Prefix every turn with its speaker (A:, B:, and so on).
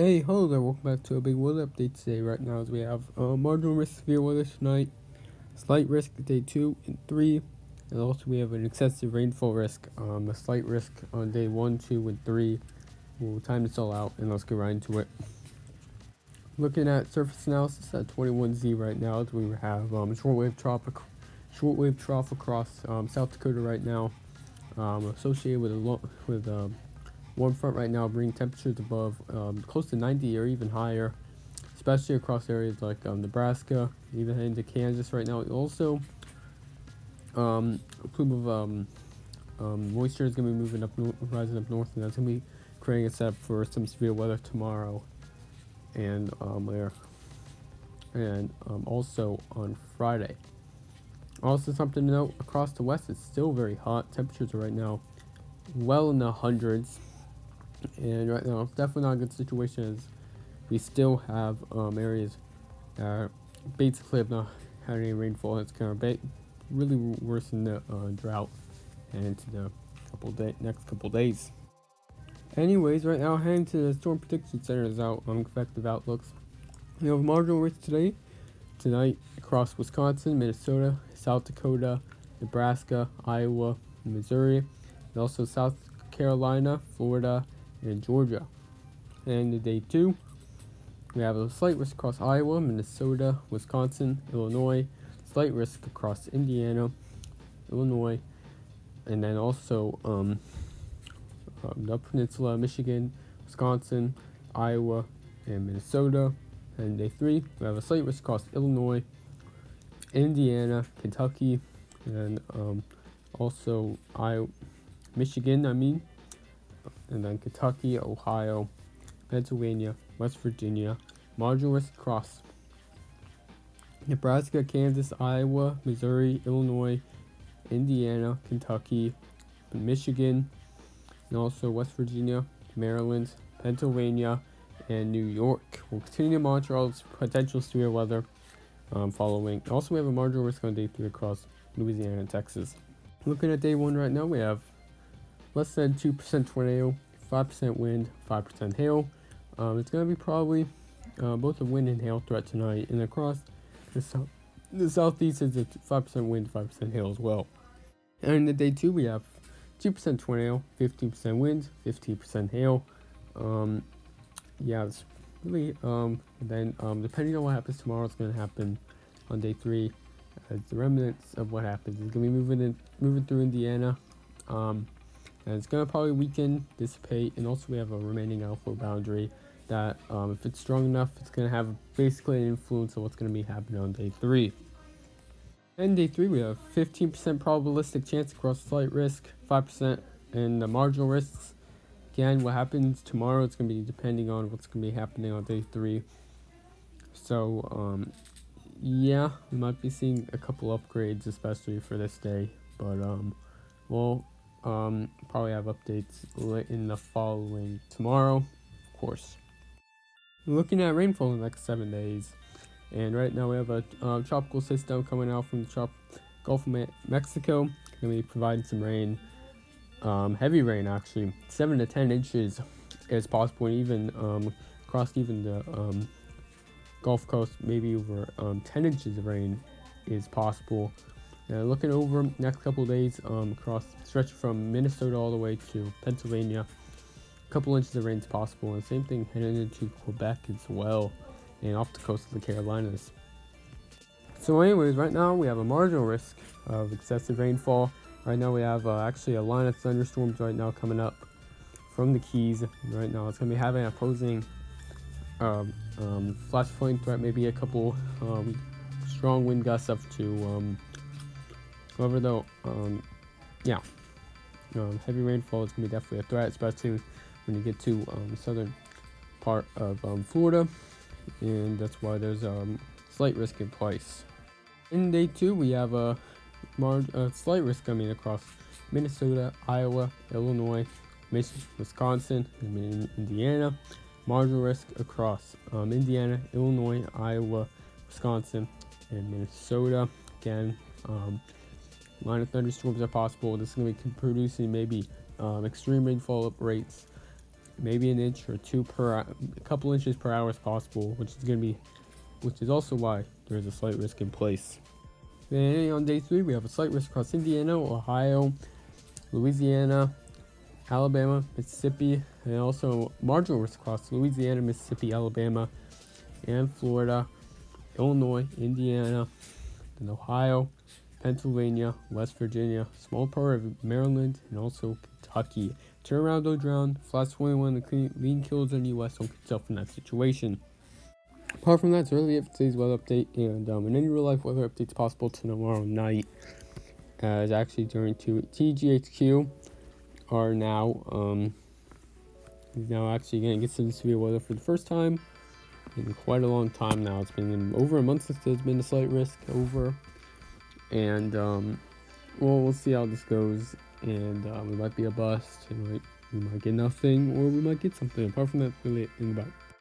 A: Hey, hello there, welcome back to a big weather update today. Right now, as we have marginal risk severe weather tonight, slight risk day 2 and 3, and also we have an excessive rainfall risk, a slight risk on day 1, 2, and 3. We'll time this all out and let's get right into it. Looking at surface analysis at 21Z right now, as we have shortwave trough across South Dakota right now, associated with warm front right now, bringing temperatures above close to 90 or even higher, especially across areas like Nebraska, even into Kansas right now. Also, a plume of moisture is going to be moving up, rising up north, and that's going to be creating a setup for some severe weather tomorrow, and also on Friday. Also, something to note: across the west, it's still very hot. Temperatures are right now well in the hundreds. And right now, it's definitely not a good situation, as we still have areas that basically have not had any rainfall. It's going to really worsen the drought and into the next couple days. Anyways, right now, heading to the Storm Prediction Center's effective outlooks. We have marginal risk tonight across Wisconsin, Minnesota, South Dakota, Nebraska, Iowa, Missouri, and also South Carolina, Florida, and Georgia. And day 2, we have a slight risk across Iowa, Minnesota, Wisconsin, Illinois, slight risk across Indiana, Illinois, and then also the peninsula, Michigan, Wisconsin, Iowa, and Minnesota. And day 3, we have a slight risk across Illinois, Indiana, Kentucky, and also Michigan, and then Kentucky, Ohio, Pennsylvania, West Virginia, marginal risk across Nebraska, Kansas, Iowa, Missouri, Illinois, Indiana, Kentucky, Michigan, and also West Virginia, Maryland, Pennsylvania, and New York. We'll continue to monitor all this potential severe weather following. Also, we have a marginal risk on day 3 across Louisiana and Texas. Looking at day 1 right now, we have less than 2% tornado, 5% wind, 5% hail. It's going to be probably both a wind and hail threat tonight. And across the southeast, is a 5% wind, 5% hail as well. And in the day 2, we have 2% tornado, 15% wind, 15% hail. It's really, then depending on what happens tomorrow, it's going to happen on day 3. As the remnants of what happens is going to be moving through Indiana. And it's going to probably weaken, dissipate, and also we have a remaining outflow boundary that, if it's strong enough, it's going to have basically an influence on what's going to be happening on day 3. And day 3, we have 15% probabilistic chance across slight risk, 5% in the marginal risks. Again, what happens tomorrow, it's going to be depending on what's going to be happening on day 3. So, we might be seeing a couple upgrades, especially for this day, but we'll probably have updates in the following tomorrow, of course. Looking at rainfall in the next 7 days, and right now we have a tropical system coming out from the Gulf of Mexico, going to be providing some rain, heavy rain actually, 7 to 10 inches is possible, and even across even the Gulf Coast, maybe over 10 inches of rain is possible. Looking over next couple of days, across stretch from Minnesota all the way to Pennsylvania, a couple inches of rain is possible, and same thing heading into Quebec as well, and off the coast of the Carolinas. So anyways, right now we have a marginal risk of excessive rainfall. Right now we have actually a line of thunderstorms right now coming up from the Keys. Right now it's going to be having an opposing flash flooding threat, maybe a couple strong wind gusts up to however though, heavy rainfall is going to be definitely a threat, especially when you get to the southern part of Florida, and that's why there's slight risk in place. In day 2, we have a slight risk coming across Minnesota, Iowa, Illinois, Wisconsin, and Indiana. Marginal risk across Indiana, Illinois, Iowa, Wisconsin, and Minnesota. Again, line of thunderstorms are possible. This is going to be producing maybe extreme rainfall rates maybe an inch or two a couple inches per hour is possible, which is also why there is a slight risk in place. Then on day 3, we have a slight risk across Indiana, Ohio, Louisiana, Alabama, Mississippi, and also marginal risk across Louisiana, Mississippi, Alabama, and Florida, Illinois, Indiana, then Ohio, Pennsylvania, West Virginia, small part of Maryland, and also Kentucky. Turn around, don't drown. Flash 21, the lean kills in the US, don't get yourself in that situation. Apart from that, it's really it for today's weather update, and any real life weather updates possible tomorrow night, as actually during TGHQ are now actually going to get some severe weather for the first time in quite a long time now. It's been over a month since there's been a slight risk over, and we'll see how this goes, and we might be a bust, and we might get nothing, or we might get something. Apart from that, really, in about